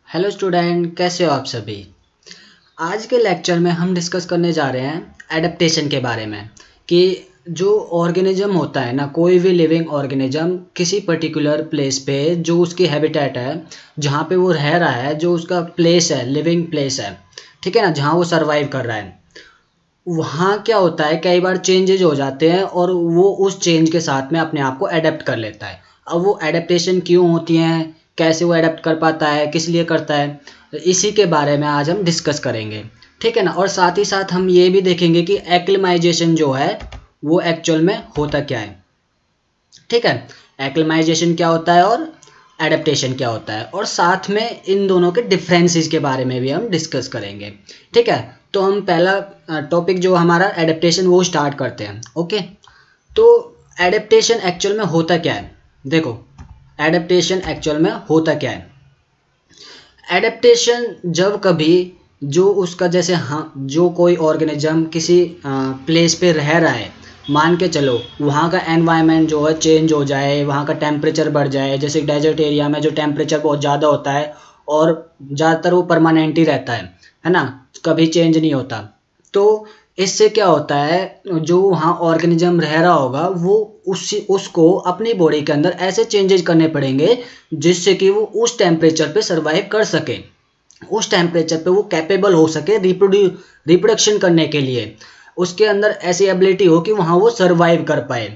Hello student, कैसे हो आप सभी। आज के लेक्चर में हम डिस्कस करने जा रहे हैं एडेप्टेशन के बारे में कि जो ऑर्गेनिज्म होता है ना, कोई भी लिविंग ऑर्गेनिज्म किसी पर्टिकुलर प्लेस पे जो उसकी हैबिटेट है, जहाँ पे वो रह रहा है, जो उसका प्लेस है, लिविंग प्लेस है, ठीक है ना, जहाँ वो सरवाइव कर रहा है, वहाँ क्या होता है कई बार चेंजेज हो जाते हैं और वो उस चेंज के साथ में अपने आप को एडेप्ट कर लेता है। अब वो एडेप्टेशन क्यों होती हैं, कैसे वो एडेप्ट कर पाता है, किस लिए करता है, इसी के बारे में आज हम डिस्कस करेंगे, ठीक है ना। और साथ ही साथ हम ये भी देखेंगे कि एक्लिमाइजेशन जो है वो एक्चुअल में होता क्या है, ठीक है। एक्लिमाइजेशन क्या होता है और एडेप्टेशन क्या होता है, और साथ में इन दोनों के डिफरेंसेस के बारे में भी हम डिस्कस करेंगे, ठीक है। तो हम पहला टॉपिक जो हमारा एडेप्टेशन वो स्टार्ट करते हैं। ओके, तो एडेप्टेशन एक्चुअल में होता क्या है, देखो एडेप्टेशन एक्चुअल में होता क्या है। एडेप्टेशन जब कभी जो उसका जैसे जो कोई ऑर्गेनिज्म किसी प्लेस पे रह रहा है, मान के चलो वहाँ का एनवायरनमेंट जो है चेंज हो जाए, वहाँ का टेम्परेचर बढ़ जाए, जैसे डेजर्ट एरिया में जो टेम्परेचर बहुत ज़्यादा होता है और ज़्यादातर वो परमानेंट ही रहता है ना, कभी चेंज नहीं होता। तो इससे क्या होता है, जो वहाँ ऑर्गेनिज्म रह रहा होगा वो उसको अपनी बॉडी के अंदर ऐसे चेंजेस करने पड़ेंगे जिससे कि वो उस टेम्परेचर पे सरवाइव कर सके, उस टेम्परेचर पे वो कैपेबल हो सके रिप्रोडक्शन करने के लिए, उसके अंदर ऐसी एबिलिटी हो कि वहाँ वो सरवाइव कर पाए।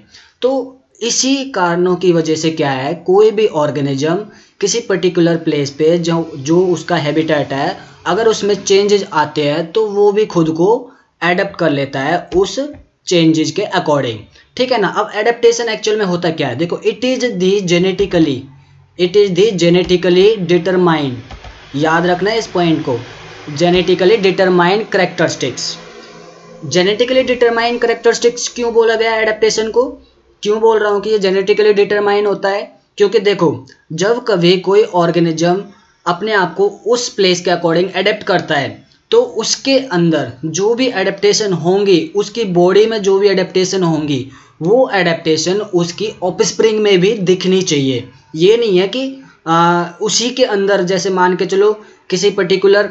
तो इसी कारणों की वजह से क्या है, कोई भी ऑर्गेनिज्म किसी पर्टिकुलर प्लेस पे जो उसका हैबिटेट है, अगर उसमें चेंजेस आते हैं तो वो भी खुद को एडप्ट कर लेता है उस चेंजेस के अकॉर्डिंग, ठीक है ना। अब एडेप्टेशन एक्चुअल में होता क्या है, देखो it is the genetically determined, याद रखना है इस पॉइंट को, genetically determined characteristics. Genetically determined characteristics क्यों बोला गया एडेप्टेशन को, क्यों बोल रहा हूँ कि ये जेनेटिकली डिटरमाइन होता है, क्योंकि देखो जब कभी कोई ऑर्गेनिज्म अपने आप को उस प्लेस के अकॉर्डिंग एडेप्ट करता है तो उसके अंदर जो भी एडेप्टेशन होंगी, उसकी बॉडी में जो भी एडेप्टेशन होंगी, वो एडेप्टेशन उसकी ऑफस्प्रिंग में भी दिखनी चाहिए। ये नहीं है कि उसी के अंदर, जैसे मान के चलो किसी पर्टिकुलर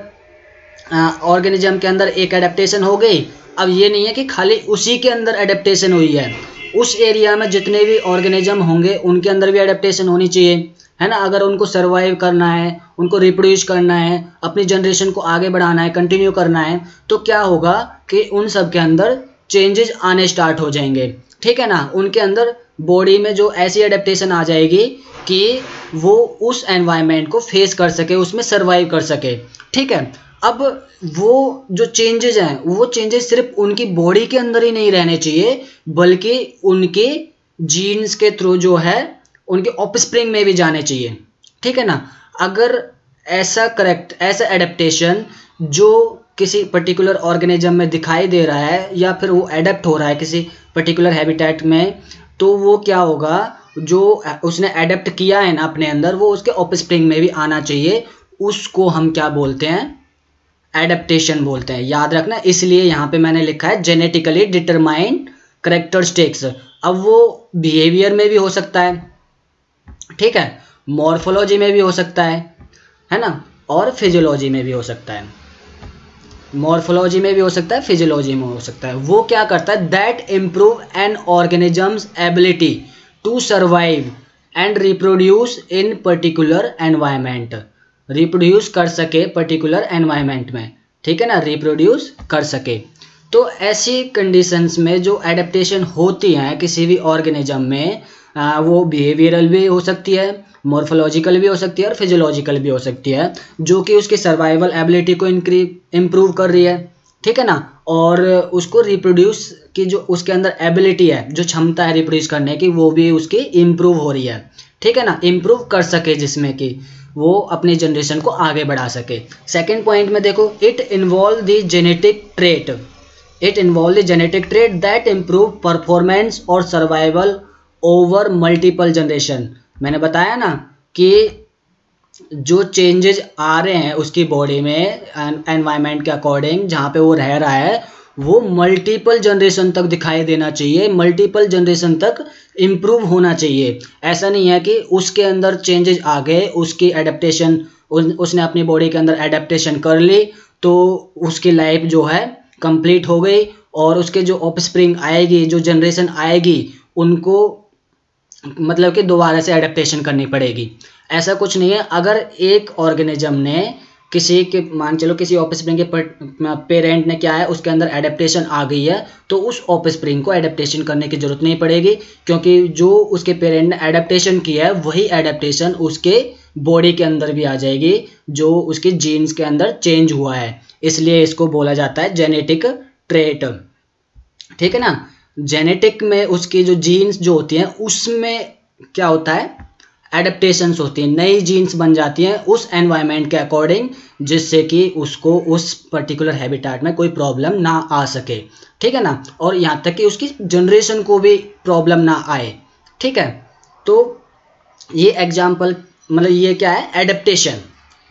ऑर्गेनिज्म के अंदर एक एडेप्टेशन हो गई, अब ये नहीं है कि खाली उसी के अंदर एडेप्टेशन हुई है, उस एरिया में जितने भी ऑर्गेनिज्म होंगे उनके अंदर भी एडेप्टेशन होनी चाहिए, है ना। अगर उनको सरवाइव करना है, उनको रिप्रोड्यूस करना है, अपनी जनरेशन को आगे बढ़ाना है, कंटिन्यू करना है, तो क्या होगा कि उन सब के अंदर चेंजेस आने स्टार्ट हो जाएंगे, ठीक है ना। उनके अंदर बॉडी में जो ऐसी एडेप्टेशन आ जाएगी कि वो उस एनवायरनमेंट को फेस कर सके, उसमें सरवाइव कर सके, ठीक है। अब वो जो चेंजेस हैं, वो चेंजेस सिर्फ उनकी बॉडी के अंदर ही नहीं रहने चाहिए, बल्कि उनके जीन्स के थ्रू जो है उनके ऑफस्प्रिंग में भी जाने चाहिए, ठीक है ना। अगर ऐसा एडेप्टेशन जो किसी पर्टिकुलर ऑर्गेनिज्म में दिखाई दे रहा है या फिर वो एडेप्ट हो रहा है किसी पर्टिकुलर हैबिटेट में, तो वो क्या होगा, जो उसने एडेप्ट किया है ना अपने अंदर, वो उसके ऑफस्प्रिंग में भी आना चाहिए। उसको हम क्या बोलते हैं, एडेप्टेशन बोलते हैं, याद रखना। इसलिए यहाँ पे मैंने लिखा है जेनेटिकली डिटरमाइंड कैरेक्टरिस्टिक्स। अब वो बिहेवियर में भी हो सकता है, ठीक है, मॉर्फोलॉजी में भी हो सकता है ना, और फिजियोलॉजी में भी हो सकता है। मॉर्फोलॉजी में भी हो सकता है, फिजियोलॉजी में हो सकता है। वो क्या करता है, that improve an organism's ability to survive and reproduce in particular environment, reproduce कर सके पर्टिकुलर एनवायरमेंट में, ठीक है ना, रिप्रोड्यूस कर सके। तो ऐसी कंडीशंस में जो एडेप्टेशन होती हैं किसी भी ऑर्गेनिज्म में, वो बिहेवियरल भी हो सकती है, मॉर्फोलॉजिकल भी हो सकती है और फिजियोलॉजिकल भी हो सकती है, जो कि उसकी सर्वाइवल एबिलिटी को इम्प्रूव कर रही है, ठीक है ना। और उसको रिप्रोड्यूस की जो उसके अंदर एबिलिटी है, जो क्षमता है रिप्रोड्यूस करने की, वो भी उसकी इम्प्रूव हो रही है, ठीक है ना, इम्प्रूव कर सके, जिसमें कि वो अपनी जनरेशन को आगे बढ़ा सके। सेकेंड पॉइंट में देखो, it involve the genetic trait that improve performance और सर्वाइवल ओवर मल्टीपल जनरेशन। मैंने बताया ना कि जो चेंजेस आ रहे हैं उसकी बॉडी में एनवायरनमेंट के अकॉर्डिंग, जहाँ पे वो रह रहा है, वो मल्टीपल जनरेशन तक दिखाई देना चाहिए, मल्टीपल जनरेशन तक इम्प्रूव होना चाहिए। ऐसा नहीं है कि उसके अंदर चेंजेस आ गए, उसकी एडेप्टेशन उसने अपनी बॉडी के अंदर एडेप्टेशन कर ली, तो उसकी लाइफ जो है कंप्लीट हो गई, और उसके जो ऑफस्प्रिंग आएगी, जो जनरेशन आएगी, उनको मतलब कि दोबारा से एडेप्टेशन करनी पड़ेगी। ऐसा कुछ नहीं है। अगर एक ऑर्गेनिज्म ने किसी के मान चलो किसी ऑफस्प्रिंग के पेरेंट ने क्या है उसके अंदर एडेप्टेशन आ गई है, तो उस ऑफस्प्रिंग को एडेप्टेशन करने की जरूरत नहीं पड़ेगी, क्योंकि जो उसके पेरेंट ने एडेप्टेशन किया है वही एडेप्टेशन उसके बॉडी के अंदर भी आ जाएगी, जो उसके जीन्स के अंदर चेंज हुआ है। इसलिए इसको बोला जाता है जेनेटिक ट्रेट। ठीक है ना। जेनेटिक में उसकी जो जीन्स जो होती हैं उसमें क्या होता है, एडेप्टेशंस होती हैं, नई जीन्स बन जाती हैं उस एनवायरनमेंट के अकॉर्डिंग, जिससे कि उसको उस पर्टिकुलर हैबिटेट में कोई प्रॉब्लम ना आ सके। ठीक है ना। और यहाँ तक कि उसकी जनरेशन को भी प्रॉब्लम ना आए। ठीक है। तो ये एग्जाम्पल मतलब ये क्या है, एडेप्टेशन,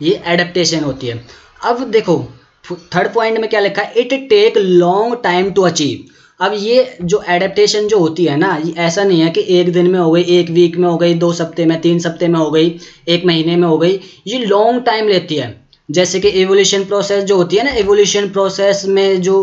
ये एडेप्टेशन होती है। अब देखो थर्ड पॉइंट में क्या लिखा है, it take long time to achieve. अब ये जो एडेप्टेशन जो होती है ना, ये ऐसा नहीं है कि एक दिन में हो गई, एक वीक में हो गई, 2 हफ्ते में, 3 हफ्ते में हो गई, 1 महीने में हो गई, ये लॉन्ग टाइम लेती है। जैसे कि एवोल्यूशन प्रोसेस जो होती है ना, एवोल्यूशन प्रोसेस में जो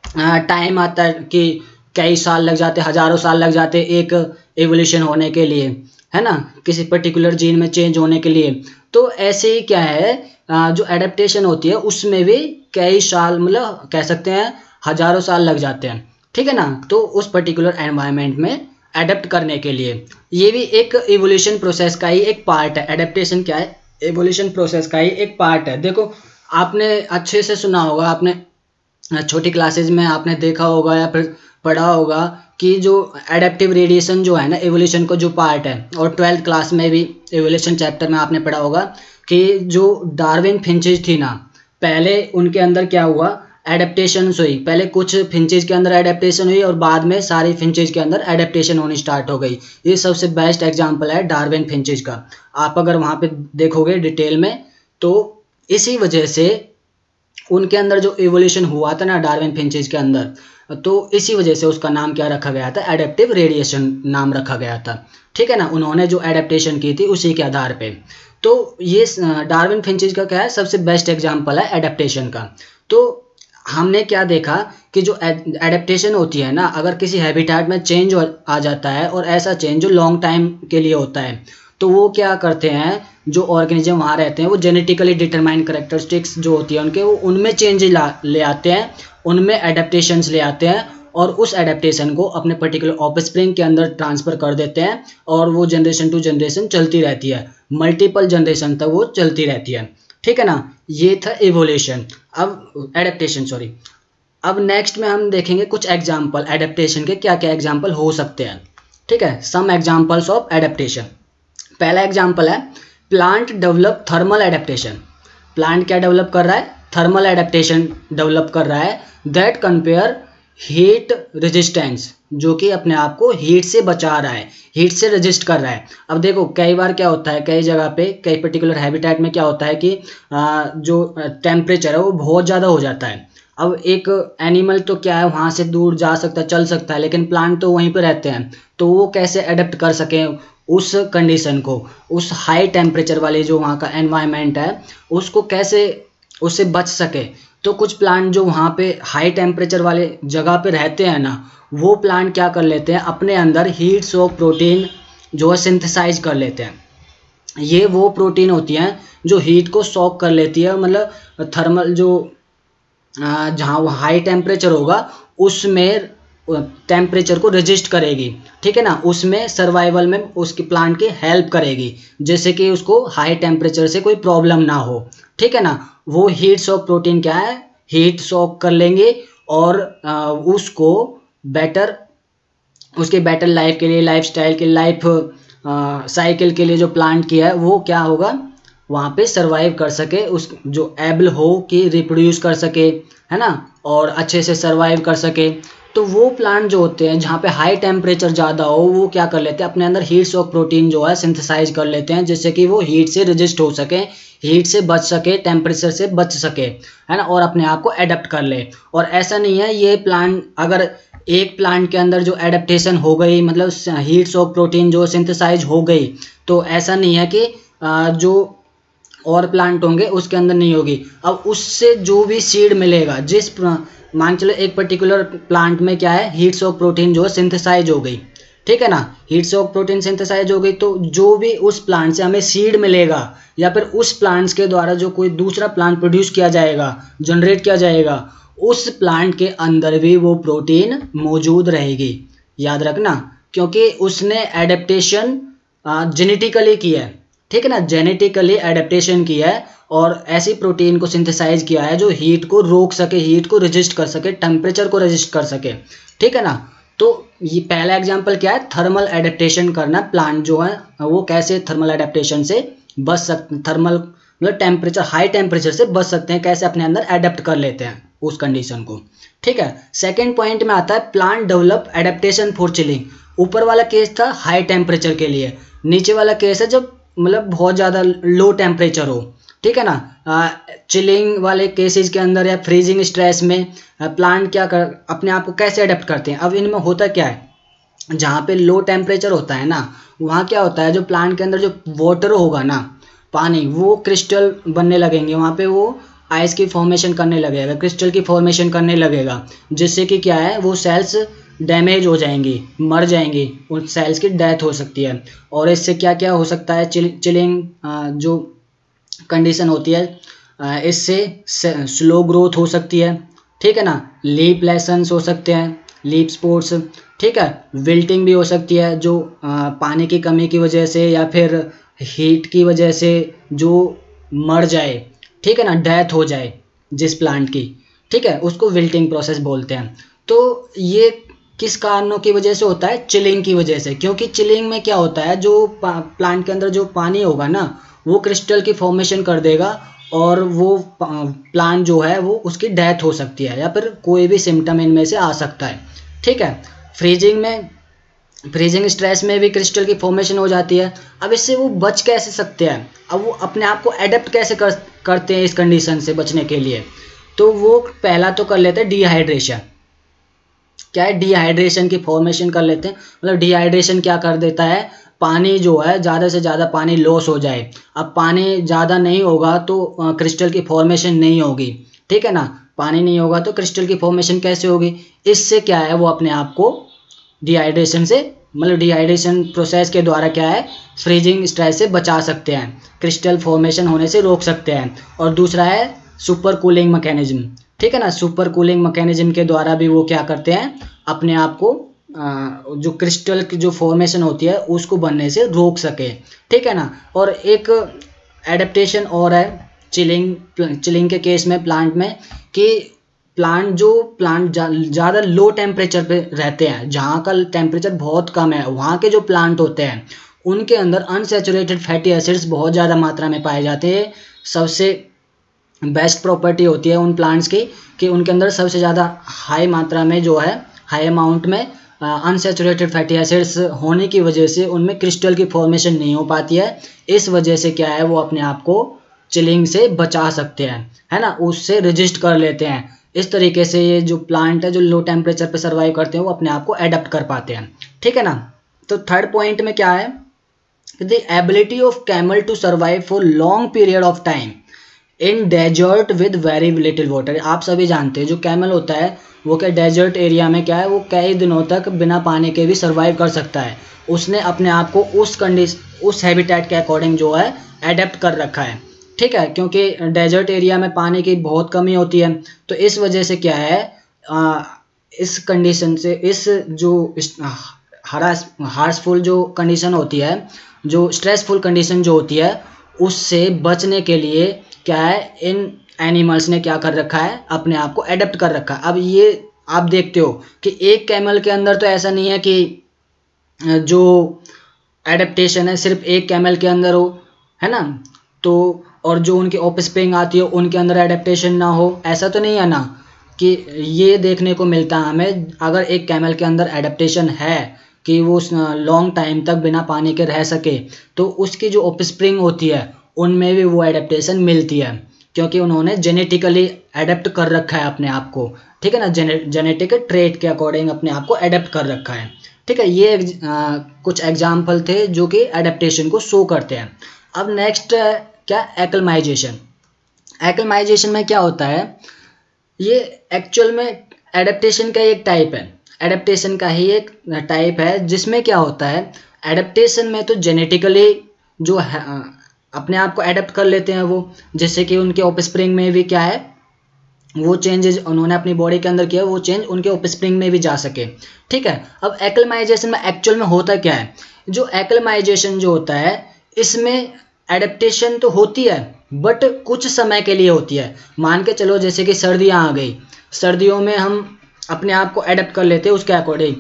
टाइम आता है कि कई साल लग जाते, हजारों साल लग जाते एक एवोल्यूशन होने के लिए, है ना, किसी पर्टिकुलर जीन में चेंज होने के लिए। तो ऐसे ही क्या है, जो एडेप्टेशन होती है उसमें भी कई साल मतलब कह सकते हैं हजारों साल लग जाते हैं। ठीक है ना। तो उस पर्टिकुलर एनवायरनमेंट में एडेप्ट करने के लिए, ये भी एक इवोल्यूशन प्रोसेस का ही एक पार्ट है। एडेप्टेशन क्या है, इवोल्यूशन प्रोसेस का ही एक पार्ट है। देखो आपने अच्छे से सुना होगा, आपने छोटी क्लासेज में आपने देखा होगा या फिर पढ़ा होगा कि जो एडेप्टिव रेडिएशन जो है ना इवोल्यूशन को जो पार्ट है, और 12th क्लास में भी इवोल्यूशन चैप्टर में आपने पढ़ा होगा कि जो डार्विन फिंचेज थी ना, पहले उनके अंदर क्या हुआ, एडेप्टेशन हुई। पहले कुछ फिंचेज के अंदर एडेप्टेशन हुई और बाद में सारे फिंचेज के अंदर एडेप्टेशन होनी स्टार्ट हो गई। ये सबसे बेस्ट एग्जांपल है डार्विन फिंचेज का। आप अगर वहाँ पे देखोगे डिटेल में, तो इसी वजह से उनके अंदर जो इवोल्यूशन हुआ था ना डार्विन फिंचेज के अंदर, तो इसी वजह से उसका नाम क्या रखा गया था, एडेप्टिव रेडिएशन नाम रखा गया था। ठीक है ना। उन्होंने जो एडेप्टेशन की थी उसी के आधार पे। तो ये डार्विन फिंचेज का क्या है, सबसे बेस्ट एग्जांपल है एडेप्टेशन का। तो हमने क्या देखा कि जो एडेप्टेशन होती है ना, अगर किसी हैबिटेट में चेंज आ जाता है, और ऐसा चेंज जो लॉन्ग टाइम के लिए होता है, तो वो क्या करते हैं, जो ऑर्गेनिज्म वहाँ रहते हैं वो जेनेटिकली डिटरमाइन कैरेक्टरिस्टिक्स जो होती है उनके, वो उनमें चेंज ले आते हैं, उनमें एडेप्टेशंस ले आते हैं, और उस एडेप्टेशन को अपने पर्टिकुलर ऑफस्प्रिंग के अंदर ट्रांसफ़र कर देते हैं, और वो जनरेशन टू जनरेशन चलती रहती है, मल्टीपल जनरेशन तक वो चलती रहती है। ठीक है ना। ये था इवोल्यूशन। अब एडेप्टेशन सॉरी। अब नेक्स्ट में हम देखेंगे कुछ एग्जाम्पल एडेप्टेशन के, क्या क्या एग्जाम्पल हो सकते हैं। ठीक है। Some examples of adaptation. पहला एग्जाम्पल है plant develop thermal adaptation. Plant क्या डेवलप कर रहा है, थर्मल एडेप्टेशन डेवलप कर रहा है, दैट कंपेयर हीट रेजिस्टेंस, जो कि अपने आप को हीट से बचा रहा है, हीट से रेजिस्ट कर रहा है। अब देखो कई बार क्या होता है, कई जगह पे कई पर्टिकुलर हैबिटेट में क्या होता है कि जो टेम्परेचर है वो बहुत ज़्यादा हो जाता है। अब एक एनिमल तो क्या है वहाँ से दूर जा सकता है, चल सकता है, लेकिन प्लांट तो वहीं पे रहते हैं, तो वो कैसे अडेप्ट कर सकें उस कंडीशन को, उस हाई टेम्परेचर वाले जो वहाँ का एनवायरनमेंट है उसको कैसे उससे बच सके। तो कुछ प्लांट जो वहाँ पे हाई टेम्परेचर वाले जगह पे रहते हैं ना, वो प्लांट क्या कर लेते हैं, अपने अंदर हीट शॉक प्रोटीन जो है सिंथेसाइज कर लेते हैं। ये वो प्रोटीन होती हैं जो हीट को शॉक कर लेती है, मतलब थर्मल जो जहाँ वो हाई टेम्परेचर होगा उसमें टेम्परेचर को रेजिस्ट करेगी। ठीक है ना। उसमें सर्वाइवल में उसकी प्लांट की हेल्प करेगी, जैसे कि उसको हाई टेम्परेचर से कोई प्रॉब्लम ना हो। ठीक है ना। वो हीट शॉक प्रोटीन क्या है, हीट शॉक कर लेंगे, और उसको बेटर उसके बेटर लाइफ के लिए, लाइफ स्टाइल के, लाइफ साइकिल के लिए जो प्लांट किया है वो क्या होगा, वहाँ पे सरवाइव कर सके, उस जो एबल हो कि रिप्रोड्यूस कर सके, है ना, और अच्छे से सरवाइव कर सके। तो वो प्लांट जो होते हैं जहाँ पे हाई टेम्परेचर ज़्यादा हो, वो क्या कर लेते हैं, अपने अंदर हीट शॉक प्रोटीन जो है सिंथेसाइज कर लेते हैं, जिससे कि वो हीट से रेजिस्ट हो सके, हीट से बच सके, टेम्परेचर से बच सके, है ना, और अपने आप को एडेप्ट कर ले। और ऐसा नहीं है ये प्लांट, अगर एक प्लांट के अंदर जो एडेप्टेशन हो गई, मतलब हीट शॉक प्रोटीन जो सिंथेसाइज हो गई, तो ऐसा नहीं है कि जो और प्लांट होंगे उसके अंदर नहीं होगी। अब उससे जो भी सीड मिलेगा, मान चलो एक पर्टिकुलर प्लांट में क्या है, हीट शॉक प्रोटीन जो है सिंथेसाइज हो गई, ठीक है ना, हीट शॉक प्रोटीन सिंथेसाइज हो गई, तो जो भी उस प्लांट से हमें सीड मिलेगा या फिर उस प्लांट्स के द्वारा जो कोई दूसरा प्लांट प्रोड्यूस किया जाएगा, जनरेट किया जाएगा, उस प्लांट के अंदर भी वो प्रोटीन मौजूद रहेगी। याद रखना, क्योंकि उसने एडेप्टेशन जेनेटिकली किया है, ठीक है ना, जेनेटिकली एडेप्टेशन किया है और ऐसी प्रोटीन को सिंथेसाइज किया है जो हीट को रोक सके, हीट को रेजिस्ट कर सके, टेम्परेचर को रेजिस्ट कर सके, ठीक है ना। तो ये पहला एग्जांपल क्या है, थर्मल एडेप्टेशन करना। प्लांट जो है वो कैसे थर्मल एडेप्टेशन से बच सकते, थर्मल मतलब टेम्परेचर, हाई टेम्परेचर से बच सकते हैं, कैसे अपने अंदर एडेप्ट कर लेते हैं उस कंडीशन को, ठीक है। सेकेंड पॉइंट में आता है plant develop adaptation for chilling. ऊपर वाला केस था हाई टेम्परेचर के लिए, नीचे वाला केस है जब मतलब बहुत ज़्यादा लो टेम्परेचर हो, ठीक है ना। चिलिंग वाले केसेस के अंदर या फ्रीजिंग स्ट्रेस में प्लांट क्या कर अपने आप को कैसे अडेप्ट करते हैं। अब इनमें होता क्या है, जहाँ पे लो टेम्परेचर होता है ना, वहाँ क्या होता है, जो प्लांट के अंदर जो वाटर होगा ना, पानी, वो क्रिस्टल बनने लगेंगे, वहाँ पे वो आइस की फॉर्मेशन करने लगेगा, क्रिस्टल की फॉर्मेशन करने लगेगा, जिससे कि क्या है, वो सेल्स डैमेज हो जाएंगी, मर जाएंगी, उन सेल्स की डेथ हो सकती है। और इससे क्या क्या हो सकता है, चिलिंग जो कंडीशन होती है, इससे स्लो ग्रोथ हो सकती है, ठीक है ना, लीप लेसन्स हो सकते हैं, लीप स्पोर्ट्स, ठीक है, विल्टिंग भी हो सकती है जो पानी की कमी की वजह से या फिर हीट की वजह से जो मर जाए, ठीक है ना, डेथ हो जाए जिस प्लांट की, ठीक है, उसको विल्टिंग प्रोसेस बोलते हैं। तो ये किस कारणों की वजह से होता है, चिलिंग की वजह से, क्योंकि चिलिंग में क्या होता है, जो प्लांट के अंदर जो पानी होगा ना, वो क्रिस्टल की फॉर्मेशन कर देगा और वो प्लांट जो है वो उसकी डेथ हो सकती है या फिर कोई भी सिम्टम इनमें से आ सकता है, ठीक है। फ्रीजिंग स्ट्रेस में भी क्रिस्टल की फॉर्मेशन हो जाती है। अब इससे वो बच कैसे सकते हैं, अब वो अपने आप को एडेप्ट कैसे करते हैं इस कंडीशन से बचने के लिए, तो वो पहला तो कर लेते हैं डिहाइड्रेशन। क्या है, डिहाइड्रेशन की फॉर्मेशन कर लेते हैं, मतलब डिहाइड्रेशन क्या कर देता है, पानी जो है ज़्यादा से ज़्यादा पानी लॉस हो जाए। अब पानी ज़्यादा नहीं होगा तो क्रिस्टल की फॉर्मेशन नहीं होगी, ठीक है ना, पानी नहीं होगा तो क्रिस्टल की फॉर्मेशन कैसे होगी, इससे क्या है, वो अपने आप को डिहाइड्रेशन से, मतलब डिहाइड्रेशन प्रोसेस के द्वारा क्या है, फ्रीजिंग स्ट्रेस से बचा सकते हैं, क्रिस्टल फॉर्मेशन होने से रोक सकते हैं। और दूसरा है सुपर कूलिंग मैकेनिज्म, ठीक है ना, सुपर कूलिंग मैकेनिज्म के द्वारा भी वो क्या करते हैं, अपने आप को जो क्रिस्टल की जो फॉर्मेशन होती है उसको बनने से रोक सके, ठीक है ना। और एक एडेप्टेशन और है चिलिंग के केस में प्लांट में, कि प्लांट ज़्यादा लो टेम्परेचर पे रहते हैं, जहाँ का टेम्परेचर बहुत कम है, वहाँ के जो प्लांट होते हैं उनके अंदर अनसैचुरेटेड फैटी एसिड्स बहुत ज़्यादा मात्रा में पाए जाते हैं। सबसे बेस्ट प्रॉपर्टी होती है उन प्लांट्स की कि उनके अंदर सबसे ज़्यादा हाई मात्रा में जो है, हाई अमाउंट में अनसैचुरेटेड फैटी एसिड्स होने की वजह से उनमें क्रिस्टल की फॉर्मेशन नहीं हो पाती है। इस वजह से क्या है, वो अपने आप को चिलिंग से बचा सकते हैं, है ना, उससे रेजिस्ट कर लेते हैं। इस तरीके से ये जो प्लांट है जो लो टेम्परेचर पे सर्वाइव करते हैं वो अपने आप को एडेप्ट कर पाते हैं, ठीक है ना। तो थर्ड पॉइंट में क्या है, the ability of camel to survive for long period of time in desert with very little water. आप सभी जानते हैं जो कैमल होता है वो क्या डेजर्ट एरिया में क्या है, वो कई दिनों तक बिना पानी के भी सर्वाइव कर सकता है। उसने अपने आप को उस हैबिटेट के अकॉर्डिंग जो है एडेप्ट कर रखा है, ठीक है, क्योंकि डेजर्ट एरिया में पानी की बहुत कमी होती है। तो इस वजह से क्या है, इस कंडीशन से, इस जो हार्सफुल जो कंडीशन होती है, जो स्ट्रेसफुल कंडीशन जो होती है, उससे बचने के लिए क्या है, इन एनिमल्स ने क्या कर रखा है, अपने आप को एडेप्ट कर रखा है। अब ये आप देखते हो कि एक कैमल के अंदर तो ऐसा नहीं है कि जो एडेप्टेशन है सिर्फ एक कैमल के अंदर हो, है ना, तो और जो उनकी ऑफस्प्रिंग आती है उनके अंदर एडेप्टेशन ना हो, ऐसा तो नहीं है ना, कि ये देखने को मिलता है हमें। अगर एक कैमल के अंदर एडेप्टेशन है कि वो लॉन्ग टाइम तक बिना पानी के रह सके, तो उसकी जो ऑफस्प्रिंग होती है उनमें भी वो एडेप्टेशन मिलती है, क्योंकि उन्होंने जेनेटिकली एडेप्ट कर रखा है अपने आप को, ठीक है ना, जेनेटिक ट्रेट के अकॉर्डिंग अपने आप को एडेप्ट कर रखा है, ठीक है। ये कुछ एग्जाम्पल थे जो कि एडेप्टेशन को शो करते हैं। अब नेक्स्ट क्या, एक्लमाइजेशन। एक्लमाइजेशन में क्या होता है, ये एक्चुअल में एडेप्टेशन का एक टाइप है, एडेप्टेशन का ही एक टाइप है, जिसमें क्या होता है, एडेप्टेशन में तो जेनेटिकली जो है अपने आप को एडेप्ट कर लेते हैं वो, जैसे कि उनके ऑफस्प्रिंग में भी क्या है, वो चेंजेस उन्होंने अपनी बॉडी के अंदर किया, वो चेंज उनके ऑफस्प्रिंग में भी जा सके, ठीक है। अब एक्लमाइजेशन में एक्चुअल में होता क्या है, जो एक्लमाइजेशन जो होता है इसमें एडेप्टेशन तो होती है बट कुछ समय के लिए होती है। मान के चलो जैसे कि सर्दियाँ आ गई, सर्दियों में हम अपने आप को एडेप्ट कर लेते हैं उसके अकॉर्डिंग,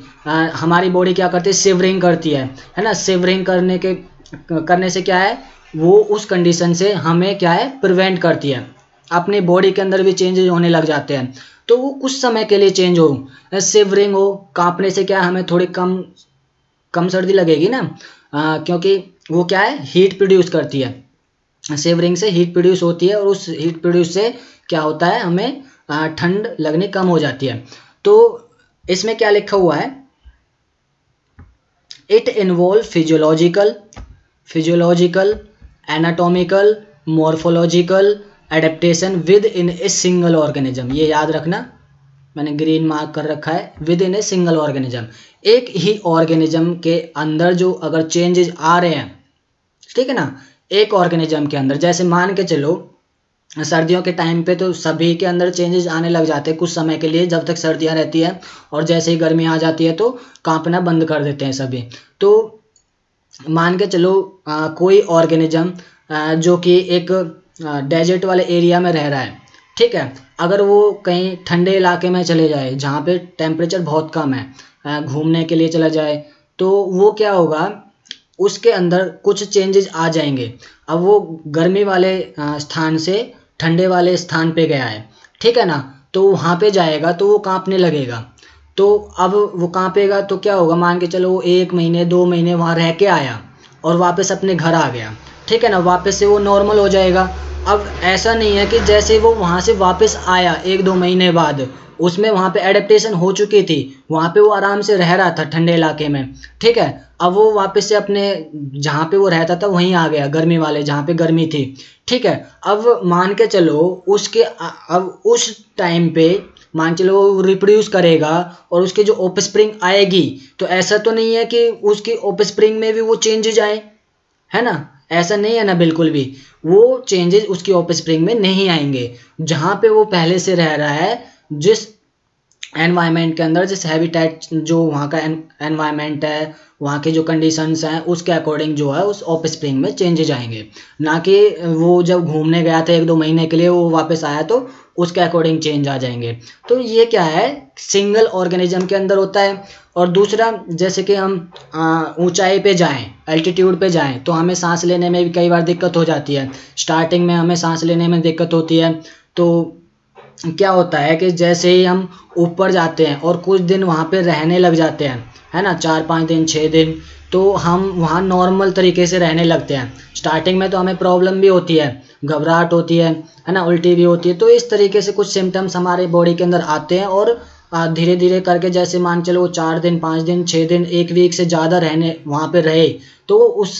हमारी बॉडी क्या करती है, शिवरिंग करती है ना। शिवरिंग करने से क्या है, वो उस कंडीशन से हमें क्या है, प्रिवेंट करती है, अपनी बॉडी के अंदर भी चेंजेस होने लग जाते हैं। तो वो कुछ समय के लिए चेंज हो, शिवरिंग हो, कांपने से क्या है, हमें थोड़ी कम सर्दी लगेगी ना, क्योंकि वो क्या है, हीट प्रोड्यूस करती है, शिवरिंग से हीट प्रोड्यूस होती है और उस हीट प्रोड्यूस से क्या होता है, हमें ठंड लगनी कम हो जाती है। तो इसमें क्या लिखा हुआ है, it involve physiological anatomical morphological adaptation with in a single organism. ये याद रखना, मैंने ग्रीन मार्क कर रखा है, with in a single organism, एक ही ऑर्गेनिज्म के अंदर जो अगर चेंजेस आ रहे हैं, ठीक है ना, एक ऑर्गेनिज्म के अंदर, जैसे मान के चलो सर्दियों के टाइम पे तो सभी के अंदर चेंजेस आने लग जाते हैं कुछ समय के लिए, जब तक सर्दियां रहती है, और जैसे ही गर्मी आ जाती है तो कांपना बंद कर देते हैं सभी। तो मान के चलो कोई ऑर्गेनिज्म जो कि एक डेजर्ट वाले एरिया में रह रहा है, ठीक है, अगर वो कहीं ठंडे इलाके में चले जाए जहाँ पे टेम्परेचर बहुत कम है, घूमने के लिए चला जाए, तो वो क्या होगा, उसके अंदर कुछ चेंजेस आ जाएंगे। अब वो गर्मी वाले स्थान से ठंडे वाले स्थान पे गया है, ठीक है ना, तो वहाँ पे जाएगा तो वो कांपने लगेगा। तो अब वो कांपेगा तो क्या होगा, मान के चलो वो 1 महीने 2 महीने वहाँ रह के आया और वापस अपने घर आ गया, ठीक है ना, वापस से वो नॉर्मल हो जाएगा। अब ऐसा नहीं है कि जैसे वो वहाँ से वापस आया 1-2 महीने बाद, उसमें वहाँ पे एडेप्टेशन हो चुकी थी, वहाँ पे वो आराम से रह रहा था ठंडे इलाके में, ठीक है, अब वो वापस से अपने जहाँ पे वो रहता था वहीं आ गया, गर्मी वाले जहाँ पे गर्मी थी, ठीक है। अब मान के चलो अब उस टाइम पे मान चलो वो रिप्रोड्यूस करेगा और उसके जो ऑफस्प्रिंग आएगी, तो ऐसा तो नहीं है कि उसकी ऑफस्प्रिंग में भी वो चेंजेज आए, है ना, ऐसा नहीं है ना, बिल्कुल भी वो चेंजेस उसकी ऑफस्प्रिंग में नहीं आएंगे। जहाँ पे वो पहले से रह रहा है, जिस एनवायरनमेंट के अंदर, जिस हैबिटेट जो वहाँ का एनवायरनमेंट है, वहाँ के जो कंडीशंस हैं, उसके अकॉर्डिंग जो है उस ऑफस्प्रिंग में चेंजेज आएंगे, ना कि वो जब घूमने गया था 1-2 महीने के लिए, वो वापस आया तो उसके अकॉर्डिंग चेंज आ जाएंगे। तो ये क्या है, सिंगल ऑर्गेनिज्म के अंदर होता है। और दूसरा, जैसे कि हम ऊंचाई पे जाएं, एल्टीट्यूड पे जाएं, तो हमें सांस लेने में भी कई बार दिक्कत हो जाती है, स्टार्टिंग में हमें सांस लेने में दिक्कत होती है। तो क्या होता है कि जैसे ही हम ऊपर जाते हैं और कुछ दिन वहाँ पे रहने लग जाते हैं, है ना, 4-5 दिन 6 दिन, तो हम वहाँ नॉर्मल तरीके से रहने लगते हैं। स्टार्टिंग में तो हमें प्रॉब्लम भी होती है, घबराहट होती है ना, उल्टी भी होती है, तो इस तरीके से कुछ सिम्टम्स हमारे बॉडी के अंदर आते हैं। और धीरे धीरे करके जैसे मान चलो वो 4 दिन 5 दिन 6 दिन 1 वीक से ज़्यादा रहने वहाँ पे रहे, तो उस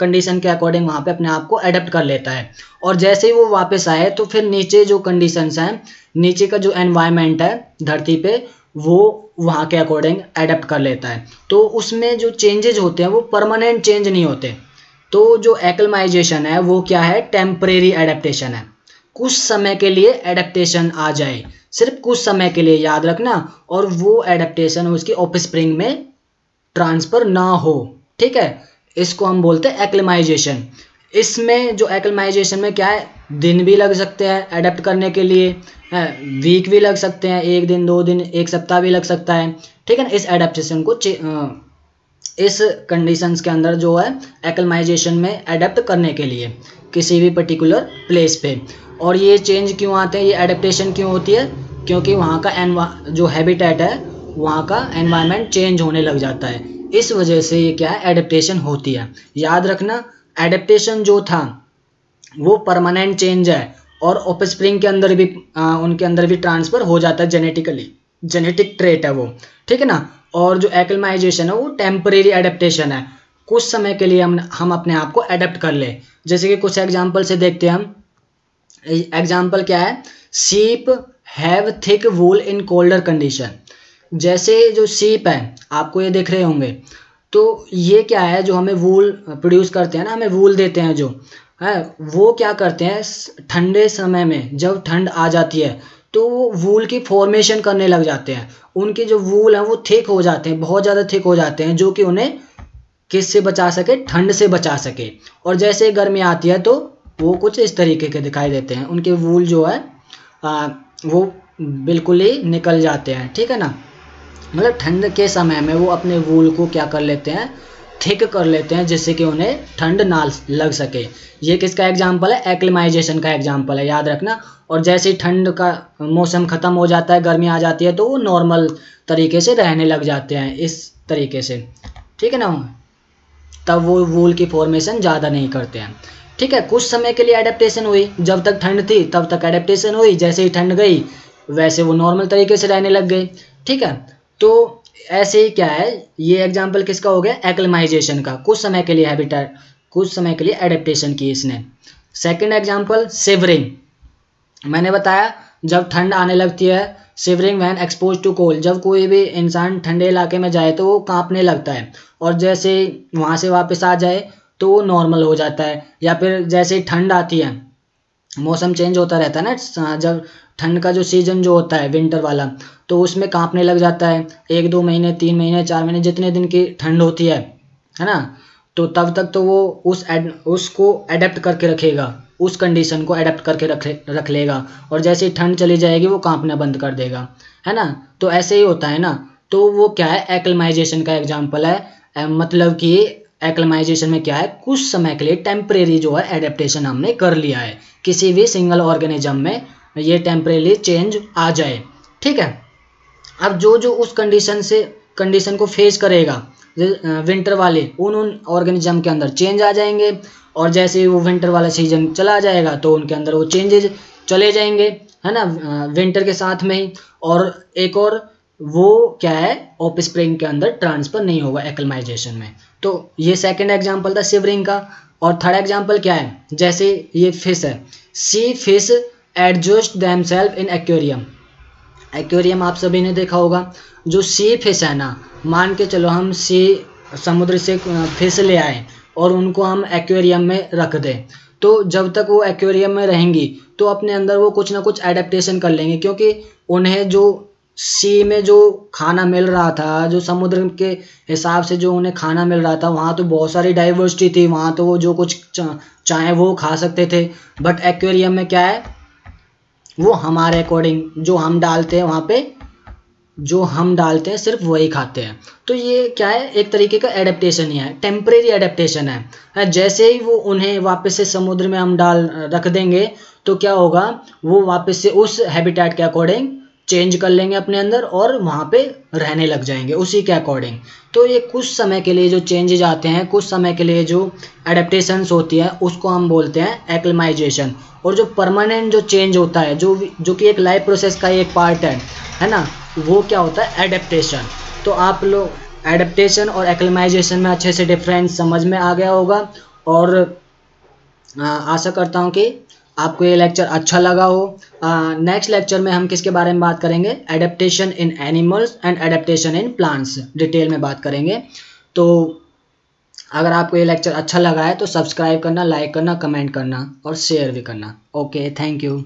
कंडीशन के अकॉर्डिंग वहाँ पे अपने आप को एडेप्ट कर लेता है। और जैसे ही वो वापस आए तो फिर नीचे जो कंडीशंस हैं, नीचे का जो एनवायरनमेंट है धरती पे, वो वहाँ के अकॉर्डिंग एडेप्ट कर लेता है। तो उसमें जो चेंजेज होते हैं वो परमानेंट चेंज नहीं होते। तो जो एक्लमाइजेशन है वो क्या है, टेम्परेरी एडेप्टेशन है, कुछ समय के लिए एडेप्टेशन आ जाए, सिर्फ कुछ समय के लिए, याद रखना, और वो एडेप्टेशन उसकी ऑफस्प्रिंग में ट्रांसफर ना हो, ठीक है, इसको हम बोलते हैं एक्लिमाइजेशन। इसमें जो एक्लिमाइजेशन में क्या है, दिन भी लग सकते हैं एडेप्ट करने के लिए, वीक भी लग सकते हैं, 1 दिन 2 दिन 1 सप्ताह भी लग सकता है, ठीक है ना, इस एडेप्टेशन को इस कंडीशंस के अंदर जो है एक्लिमाइजेशन में एडेप्ट करने के लिए किसी भी पर्टिकुलर प्लेस पे। और ये चेंज क्यों आते हैं, ये एडेप्टेशन क्यों होती है, क्योंकि वहाँ का जो हैबिटेट है, वहाँ का एनवायरनमेंट चेंज होने लग जाता है, इस वजह से ये क्या है, एडेप्टेशन होती है। याद रखना, एडेप्टेशन जो था वो परमानेंट चेंज है, और ऑफस्प्रिंग के अंदर भी उनके अंदर भी ट्रांसफर हो जाता है जेनेटिकली, जेनेटिक ट्रेट है वो, ठीक है ना। और जो एक्लिमाइजेशन है वो टेम्परेरी एडेप्टेशन है, कुछ समय के लिए हम अपने आप को एडेप्ट कर ले। जैसे कि कुछ एग्जाम्पल से देखते हैं हम। एग्जाम्पल क्या है, sheep have thick wool in colder condition. जैसे जो शीप है, आपको ये देख रहे होंगे, तो ये क्या है, जो हमें वूल प्रोड्यूस करते हैं ना, हमें वूल देते हैं जो है, वो क्या करते हैं ठंडे समय में, जब ठंड आ जाती है तो वो वूल की फॉर्मेशन करने लग जाते हैं। उनके जो वूल हैं वो थिक हो जाते हैं, बहुत ज़्यादा थिक हो जाते हैं, जो कि उन्हें किस से बचा सके, ठंड से बचा सके। और जैसे गर्मी आती है तो वो कुछ इस तरीके के दिखाई देते हैं, उनके वूल जो है वो बिल्कुल ही निकल जाते हैं, ठीक है ना। मतलब ठंड के समय में वो अपने वूल को क्या कर लेते हैं, थिक कर लेते हैं, जिससे कि उन्हें ठंड ना लग सके। ये किसका एग्जाम्पल है, एक्लिमाइजेशन का एग्जाम्पल है, याद रखना। और जैसे ही ठंड का मौसम ख़त्म हो जाता है, गर्मी आ जाती है, तो वो नॉर्मल तरीके से रहने लग जाते हैं, इस तरीके से, ठीक है ना। तब वो वूल की फॉर्मेशन ज़्यादा नहीं करते हैं, ठीक है। कुछ समय के लिए एडेप्टेशन हुई, जब तक ठंड थी तब तक एडेप्टेशन हुई, जैसे ही ठंड गई वैसे वो नॉर्मल तरीके से रहने लग गए, ठीक है। तो ऐसे ही क्या है, ये एग्जाम्पल किसका हो गया, एक्लिमाइजेशन का। कुछ समय के लिए हैबिटेट, कुछ समय के लिए एडेप्टेशन की इसने। सेकंड एग्जाम्पल शिवरिंग, मैंने बताया जब ठंड आने लगती है, shivering when expose to cold, जब कोई भी इंसान ठंडे इलाके में जाए तो वो कांपने लगता है, और जैसे वहाँ से वापस आ जाए तो वो नॉर्मल हो जाता है। या फिर जैसे ही ठंड आती है, मौसम चेंज होता रहता है ना, जब ठंड का जो सीजन जो होता है विंटर वाला, तो उसमें कांपने लग जाता है। 1-2 महीने, 3 महीने, 4 महीने, जितने दिन की ठंड होती है ना, तो तब तक तो वो उसको एडेप्ट करके रखेगा, उस कंडीशन को एडेप्ट करके रख लेगा, और जैसे ही ठंड चली जाएगी वो कांपना बंद कर देगा, है ना। तो ऐसे ही होता है ना। तो वो क्या है, एक्लिमाइजेशन का एग्जाम्पल है। मतलब कि एक्लिमाइजेशन में क्या है, कुछ समय के लिए टेम्परेरी जो है एडेप्टेशन हमने कर लिया है, किसी भी सिंगल ऑर्गेनिज्म में ये टेम्परेरी चेंज आ जाए, ठीक है। अब जो उस कंडीशन को फेस करेगा विंटर वाले, उन ऑर्गेनिज्म के अंदर चेंज आ जाएंगे, और जैसे ही वो विंटर वाला सीजन चला जाएगा तो उनके अंदर वो चेंजेज चले जाएंगे, है ना, विंटर के साथ में ही। और एक और वो क्या है, ऑफस्प्रिंग के अंदर ट्रांसफर नहीं होगा एक्लिमाइजेशन में। तो ये सेकंड एग्जांपल था शिवरिंग का। और थर्ड एग्जांपल क्या है, जैसे ये फिश है, see fish adjust themself in aquarium. Aquarium आप सभी ने देखा होगा। जो सी फिश है ना, मान के चलो हम समुद्र से फिश ले आए और उनको हम एक्वेरियम में रख दें, तो जब तक वो एक्वेरियम में रहेंगी तो अपने अंदर वो कुछ ना कुछ एडेप्टेशन कर लेंगे, क्योंकि उन्हें जो सी में जो खाना मिल रहा था, जो समुद्र के हिसाब से जो उन्हें खाना मिल रहा था, वहाँ तो बहुत सारी डाइवर्सिटी थी, वहाँ तो वो जो कुछ चाहे वो खा सकते थे। बट एक्वेरियम में क्या है, वो हमारे अकॉर्डिंग जो हम डालते हैं वहाँ पे, जो हम डालते हैं सिर्फ वही खाते हैं। तो ये क्या है, एक तरीके का एडेप्टेशन ही है, टेम्परेरी एडेप्टेशन है। जैसे ही वो उन्हें वापस से समुद्र में हम रख देंगे तो क्या होगा, वो वापस से उस हैबिटेट के अकॉर्डिंग चेंज कर लेंगे अपने अंदर और वहाँ पे रहने लग जाएंगे उसी के अकॉर्डिंग। तो ये कुछ समय के लिए जो चेंजेज आते हैं, कुछ समय के लिए जो एडेप्टेशंस होती है, उसको हम बोलते हैं एक्लिमाइजेशन। और जो परमानेंट जो चेंज होता है, जो कि एक लाइफ प्रोसेस का एक पार्ट है ना, वो क्या होता है, एडेप्टेशन। तो आप लोग एडेप्टेशन और एक्लिमाइजेशन में अच्छे से डिफरेंस समझ में आ गया होगा। और आशा करता हूँ कि आपको ये लेक्चर अच्छा लगा हो। नेक्स्ट लेक्चर में हम किसके बारे में बात करेंगे, adaptation in animals and adaptation in plants, detail में बात करेंगे। तो अगर आपको ये लेक्चर अच्छा लगा है तो सब्सक्राइब करना, लाइक करना, कमेंट करना और शेयर भी करना। Okay, thank you.